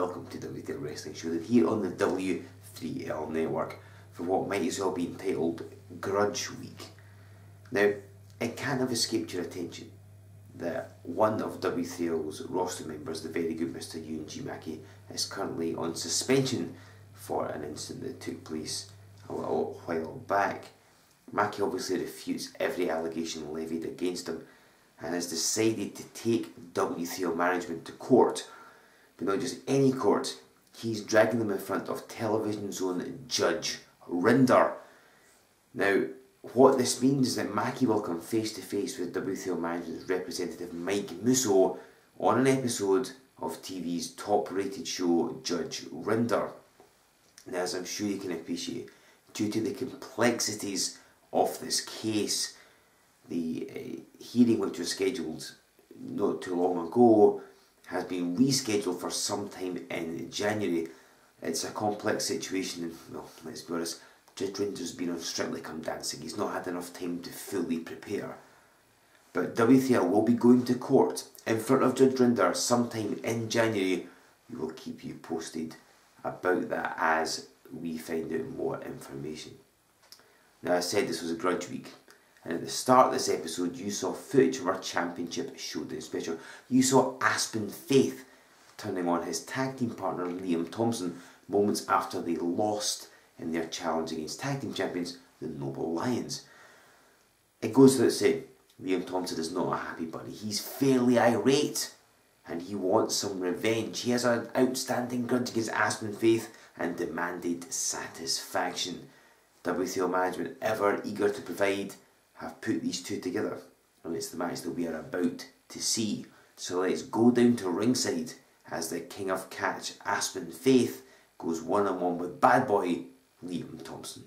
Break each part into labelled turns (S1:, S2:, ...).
S1: welcome to W3L Wrestling Showdown here on the W3L network for what might as well be entitled Grudge Week. Now, it can't have escaped your attention that one of W3L's roster members, the very good Mr. G Mackey, is currently on suspension for an incident that took place a little while back. Mackey obviously refutes every allegation levied against him and has decided to take W3L management to court, but not just any court. He's dragging them in front of television's own Judge Rinder. Now, what this means is that Mackey will come face to face with W3L management's representative Mike Musso on an episode of TV's top rated show Judge Rinder. Now, as I'm sure you can appreciate, due to the complexities of this case, the hearing, which was scheduled not too long ago, has been rescheduled for sometime in January. It's a complex situation, and well, let's be honest, Judge Rinder's been on Strictly Come Dancing. He's not had enough time to fully prepare. But W3L will be going to court in front of Judge Rinder sometime in January. We will keep you posted about that as we find out more information. Now, I said this was a Grudge Week, and at the start of this episode you saw footage from our Championship Showdown special. You saw Aspen Faith turning on his tag team partner Liam Thomson moments after they lost in their challenge against tag team champions, the Noble Lions. It goes without saying, Liam Thomson is not a happy bunny. He's fairly irate and he wants some revenge. He has an outstanding grudge against Aspen Faith and demanded satisfaction. W3L management, ever eager to provide, have put these two together, and it's the match that we are about to see. So let's go down to ringside as the King of Catch, Aspen Faith, goes one-on-one with bad boy Liam Thomson.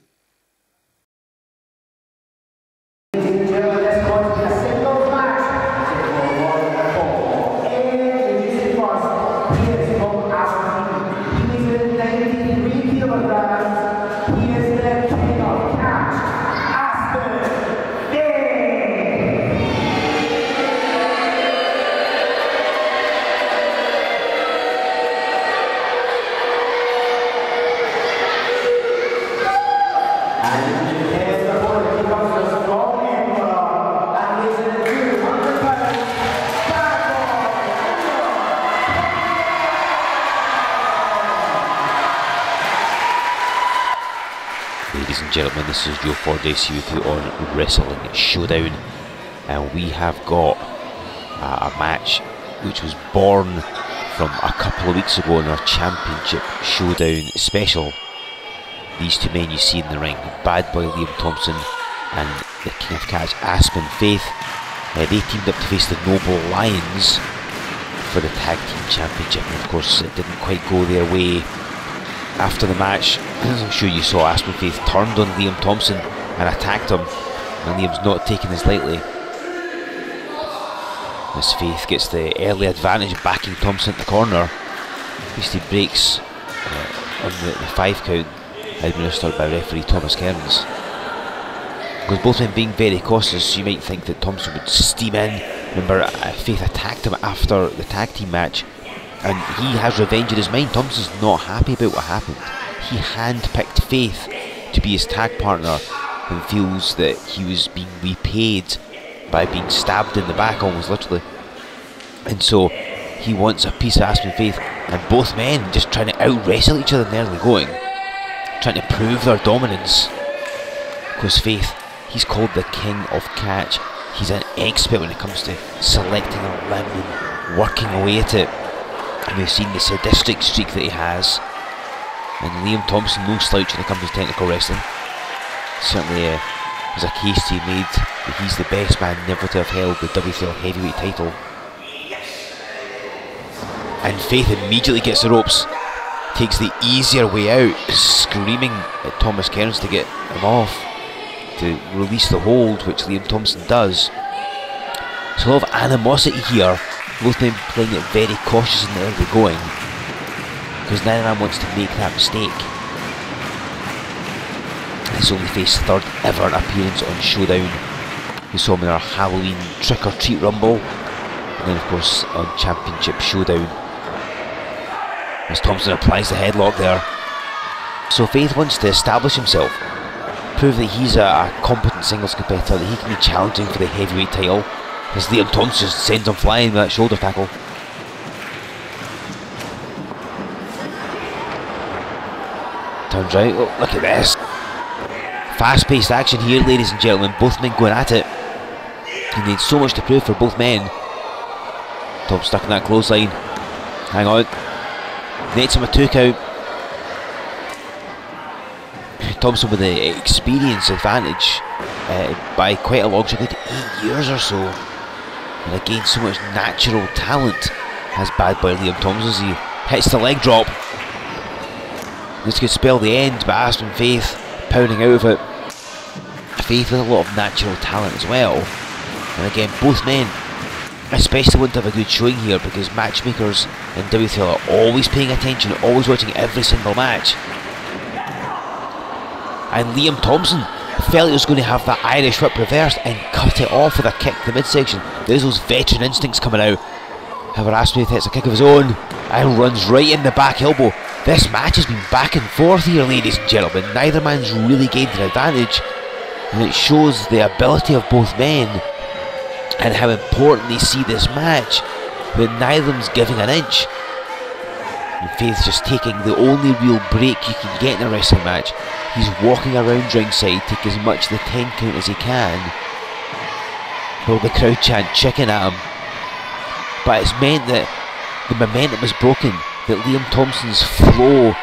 S2: Ladies and gentlemen, this is Joe Fordyce with you on Wrestling Showdown, and we have got a match which was born from a couple of weeks ago in our Championship Showdown special. These two men you see in the ring, Bad Boy Liam Thomson and the King of Catch Aspen Faith, they teamed up to face the Noble Lions for the Tag Team Championship, and of course it didn't quite go their way. After the match, as I'm sure you saw, Aspen Faith turned on Liam Thomson and attacked him, and Liam's not taking this lightly. As Faith gets the early advantage, backing Thomson at the corner. Beastie breaks on the 5 count, administered by referee Thomas Kearns. Because both men being very cautious, you might think that Thomson would steam in. Remember, Faith attacked him after the tag team match, and he has revenge in his mind. Thompson's not happy about what happened. He handpicked Faith to be his tag partner and feels that he was being repaid by being stabbed in the back, almost literally. And so he wants a piece of Aspen Faith, and both men just trying to out-wrestle each other in the early going, trying to prove their dominance. Because Faith, he's called the King of Catch. He's an expert when it comes to selecting a limb and working away at it. And we've seen the sadistic streak that he has. And Liam Thomson, no slouch when it comes to technical wrestling. Certainly there's a case to be made that he's the best man never to have held the W3L heavyweight title. And Faith immediately gets the ropes, takes the easier way out, screaming at Thomas Kearns to get him off, to release the hold, which Liam Thomson does. So a lot of animosity here. Both men playing it very cautious in the early going, because neither man wants to make that mistake. It's only Faith's third ever appearance on Showdown. We saw him in our Halloween Trick or Treat Rumble, and then of course on Championship Showdown. as Thomson applies the headlock there. So Faith wants to establish himself, prove that he's a competent singles competitor, that he can be challenging for the heavyweight title, as Liam Thomson just sends him flying with that shoulder tackle. Turns right, oh, look at this. Fast-paced action here, ladies and gentlemen, both men going at it. He needs so much to prove for both men. Tom stuck in that clothesline. Hang on. Nets him a 2 count. Thomson with the experience advantage by quite a long shot, 8 years or so. And again, so much natural talent has bad boy Liam Thomson as he hits the leg drop. This could spell the end, but Aspen Faith pounding out of it. Faith with a lot of natural talent as well. And again, both men especially want to have a good showing here, because matchmakers in W3L are always paying attention, always watching every single match. And Liam Thomson felt he was going to have that Irish whip reversed and cut it off with a kick to the midsection. There's those veteran instincts coming out. However, Aspen hits a kick of his own and runs right in the back elbow. This match has been back and forth here, ladies and gentlemen. Neither man's really gained an advantage, and it shows the ability of both men and how important they see this match, but neither of them's giving an inch. And Faith's just taking the only real break you can get in a wrestling match. He's walking around ringside, take as much of the 10 count as he can, while the crowd chant chicken at him. But it's meant that the momentum is broken, that Liam Thomson's flow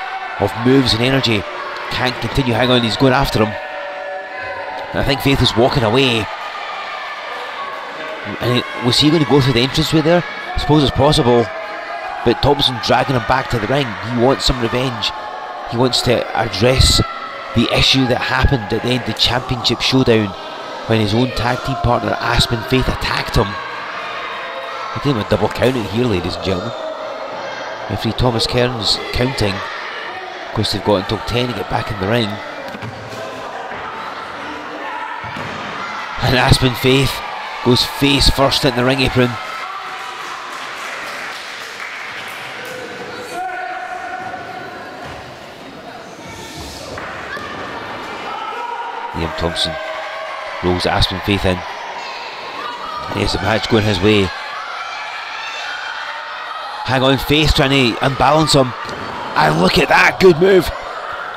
S2: of moves and energy can't continue. Hang on, he's going after him. And I think Faith is walking away. And was he going to go through the entranceway there? I suppose it's possible. But Thomson dragging him back to the ring. He wants some revenge. He wants to address the issue that happened at the end of the championship showdown, when his own tag team partner Aspen Faith attacked him. I gave him a double count out here, ladies and gentlemen. Referee Thomas Kearns counting. Of course, they've got until 10 to get back in the ring. And Aspen Faith goes face first in the ring apron. Liam Thomson rolls Aspen Faith in. And here's the match going his way. Hang on, Faith trying to unbalance him. And look at that, good move.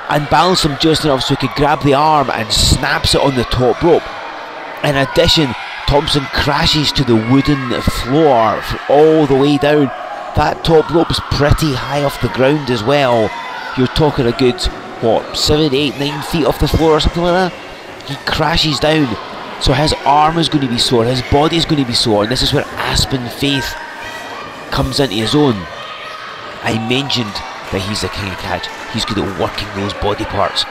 S2: Unbalance him just enough so he could grab the arm and snaps it on the top rope. In addition, Thomson crashes to the wooden floor all the way down. That top rope's pretty high off the ground as well. You're talking a good, what, 7, 8, 9 feet off the floor or something like that? He crashes down. So his arm is going to be sore, his body is going to be sore, and this is where Aspen Faith comes into his own. I mentioned that he's the king of catch. He's good at working those body parts,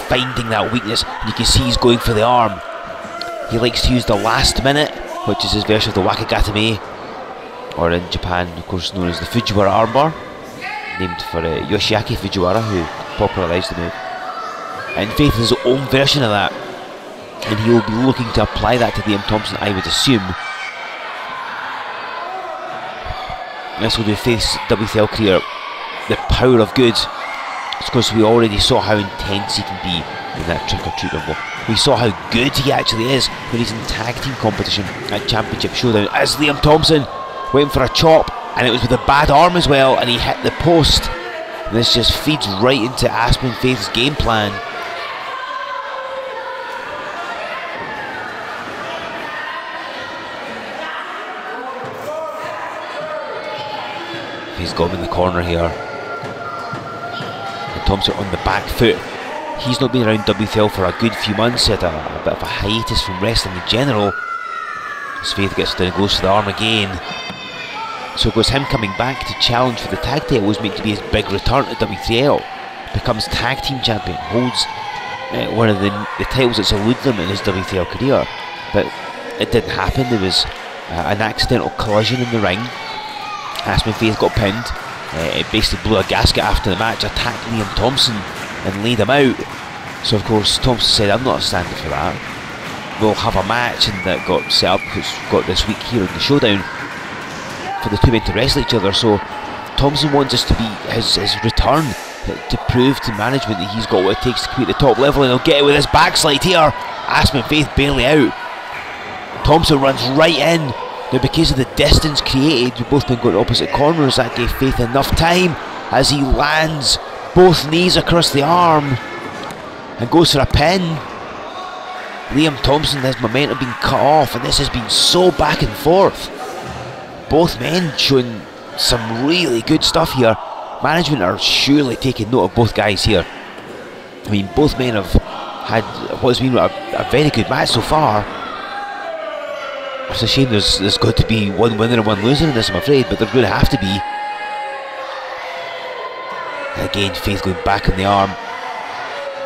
S2: finding that weakness, and you can see he's going for the arm. He likes to use the last minute, which is his version of the Wakigatame, or in Japan, of course, known as the Fujiwara armbar, named for Yoshiaki Fujiwara, who popularised the move. And Faith has his own version of that, and he'll be looking to apply that to Liam Thomson, I would assume. This will do Faith's W3L career the power of good. Of course, we already saw how intense he can be in that trick or treat rumble. We saw how good he actually is when he's in tag team competition at Championship Showdown. As Liam Thomson went for a chop, and it was with a bad arm as well, and he hit the post. And this just feeds right into Aspen Faith's game plan. He's got him in the corner here. And Thomson on the back foot. He's not been around W3L for a good few months, had a bit of a hiatus from wrestling in general. As Faith gets down and goes for the arm again. So it was him coming back to challenge for the tag title. Was meant to be his big return to W3L. Becomes tag team champion. Holds one of the titles that's eluded him in his W3L career. But it didn't happen. There was an accidental collision in the ring. Aspen Faith got pinned. It basically blew a gasket after the match, attacked Liam Thomson and laid him out. So of course Thomson said, I'm not standing for that. We'll have a match, and that got set up, which got this week here in the Showdown, for the two men to wrestle each other. So Thomson wants this to be his return, to prove to management that he's got what it takes to compete at the top level, and he'll get it with his backslide here. Aspen Faith barely out. Thomson runs right in. Now, because of the distance created, we've both been going opposite corners, that gave Faith enough time as he lands both knees across the arm and goes for a pin. Liam Thomson, his momentum being cut off, and this has been so back and forth. Both men showing some really good stuff here. Management are surely taking note of both guys here. I mean, both men have had what's been a very good match so far. It's a shame there's got to be one winner and one loser in this, I'm afraid, but there's going to have to be. Again, Faith going back on the arm.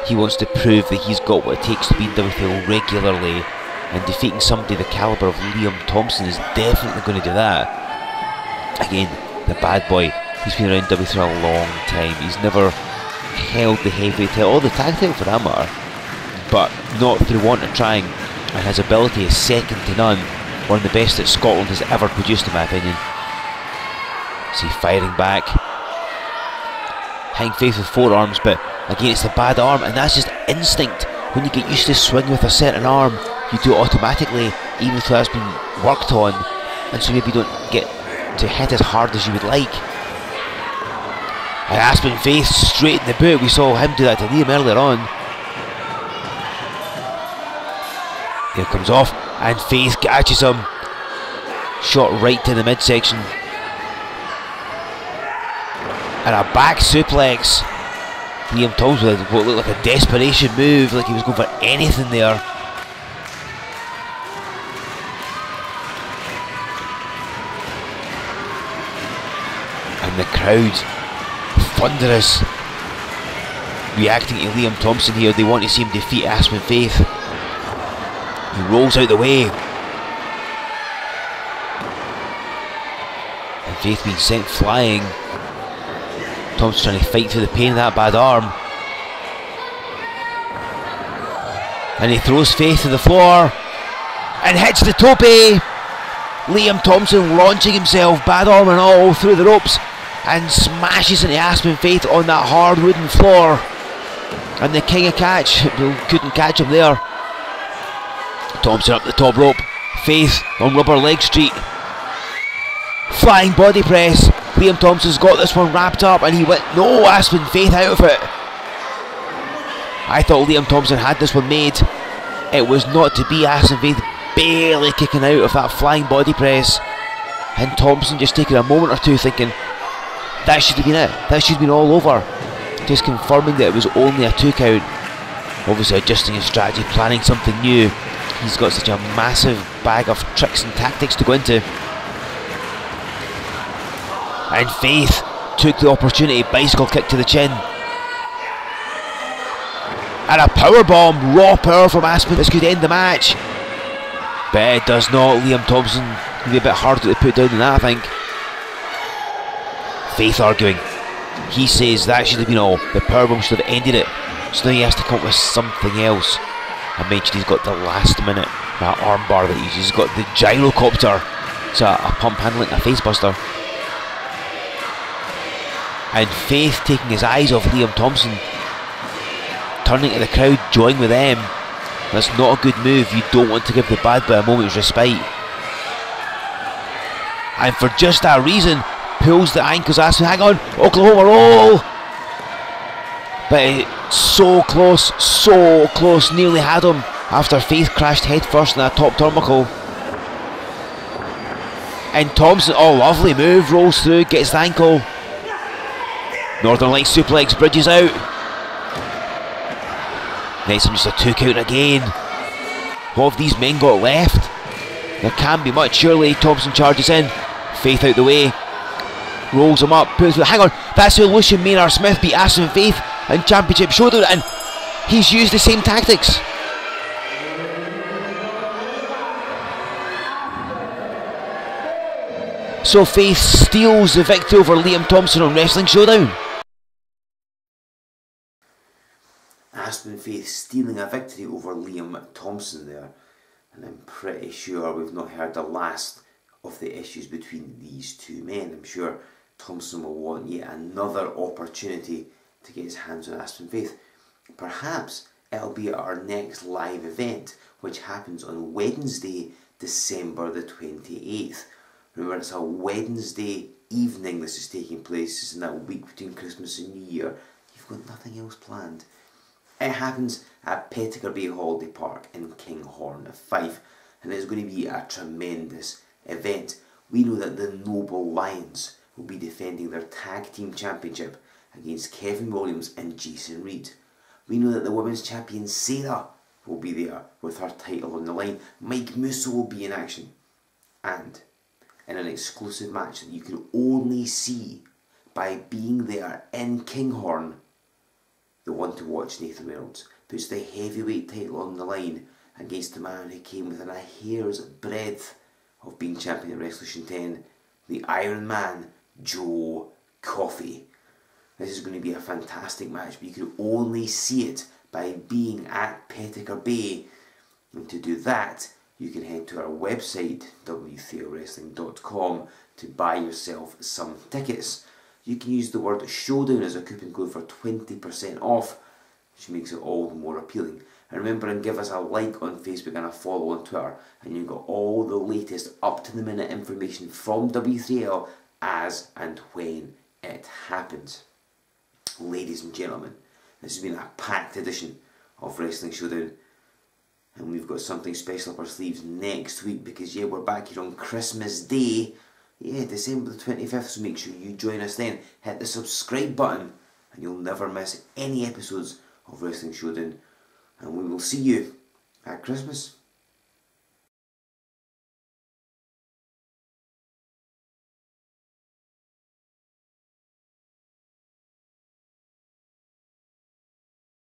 S2: He wants to prove that he's got what it takes to beat W3L regularly, and defeating somebody the calibre of Liam Thomson is definitely going to do that. Again, the bad boy, he's been around W3L a long time. He's never held the heavyweight title, or the tag title for that matter, but not through want of trying, and his ability is second to none. One of the best that Scotland has ever produced, in my opinion. See, firing back. Hitting Faith with forearms, but again it's the bad arm, and that's just instinct. When you get used to swinging with a certain arm, you do it automatically, even if that's been worked on, and so maybe you don't get to hit as hard as you would like. And Aspen Faith straight in the boot. We saw him do that to Liam earlier on. Here comes off, and Faith catches him. Shot right to the midsection. And a back suplex. Liam Thomson with what looked like a desperation move, like he was going for anything there. And the crowd, thunderous, reacting to Liam Thomson here. They want to see him defeat Aspen Faith. He rolls out the way. And Faith being sent flying. Thomson trying to fight through the pain of that bad arm. And he throws Faith to the floor and hits the tope. Liam Thomson launching himself, bad arm and all, through the ropes, and smashes into Aspen Faith on that hard wooden floor. And the king of catch couldn't catch him there. Thomson up the top rope. Faith on rubber leg street. Flying body press. Liam Thomson's got this one wrapped up, and he went, no, Aspen Faith out of it. I thought Liam Thomson had this one made. It was not to be. Aspen Faith barely kicking out of that flying body press, and Thomson just taking a moment or two thinking, that should have been it. That should have been all over. Just confirming that it was only a 2 count. Obviously adjusting his strategy, planning something new. He's got such a massive bag of tricks and tactics to go into. And Faith took the opportunity, bicycle kick to the chin. And a powerbomb, raw power from Aspen. This could end the match. But it does not. Liam Thomson will be a bit harder to put down than that, I think. Faith arguing. He says that should have been all. The powerbomb should have ended it. So now he has to come up with something else. I mentioned he's got the last minute, that armbar that he's used. He's got the gyrocopter. It's a pump handling, a face buster. And Faith taking his eyes off Liam Thomson, turning to the crowd, joining with them. That's not a good move. You don't want to give the bad boy a moment's respite. And for just that reason, pulls the ankles. Aspen, hang on, Oklahoma roll. But it's so close, nearly had him after Faith crashed headfirst in that top turnbuckle. And Thomson, oh, lovely move, rolls through, gets the ankle. Northern Lights suplex, bridges out. Next time just a 2 count again. What have these men got left? There can't be much, surely. Thomson charges in. Faith out the way. Rolls him up, puts him. Hang on, that's how Lucian Maynard Smith beat Aspen Faith in Championship Showdown, and he's used the same tactics. So Faith steals the victory over Liam Thomson on Wrestling Showdown.
S1: Aspen Faith stealing a victory over Liam Thomson there, and I'm pretty sure we've not heard the last of the issues between these two men. I'm sure Thomson will want yet another opportunity to get his hands on Aspen Faith. Perhaps it'll be at our next live event, which happens on Wednesday, December the 28th. Remember, it's a Wednesday evening this is taking place. It's in that week between Christmas and New Year. You've got nothing else planned. It happens at Pettigar Bay Holiday Park in Kinghorn, Fife, and it's going to be a tremendous event. We know that the Noble Lions will be defending their tag team championship against Kevin Williams and Jason Reed. We know that the women's champion Sarah will be there with her title on the line. Mike Musso will be in action. And in an exclusive match that you can only see by being there in Kinghorn, the one to watch, Nathan Reynolds, puts the heavyweight title on the line against the man who came within a hair's breadth of being champion at Resolution 10, the Iron Man, Joe Coffey. This is going to be a fantastic match, but you can only see it by being at Pettigar Bay. And to do that, you can head to our website, W3LWrestling.com, to buy yourself some tickets. You can use the word Showdown as a coupon code for 20% off, which makes it all the more appealing. And remember, and give us a like on Facebook and a follow on Twitter, and you've got all the latest up-to-the-minute information from W3L as and when it happens. Ladies and gentlemen, this has been a packed edition of Wrestling Showdown, and we've got something special up our sleeves next week, because yeah, we're back here on Christmas Day. Yeah, December the 25th, so make sure you join us then. Hit the subscribe button and you'll never miss any episodes of Wrestling Showdown. And we will see you at Christmas.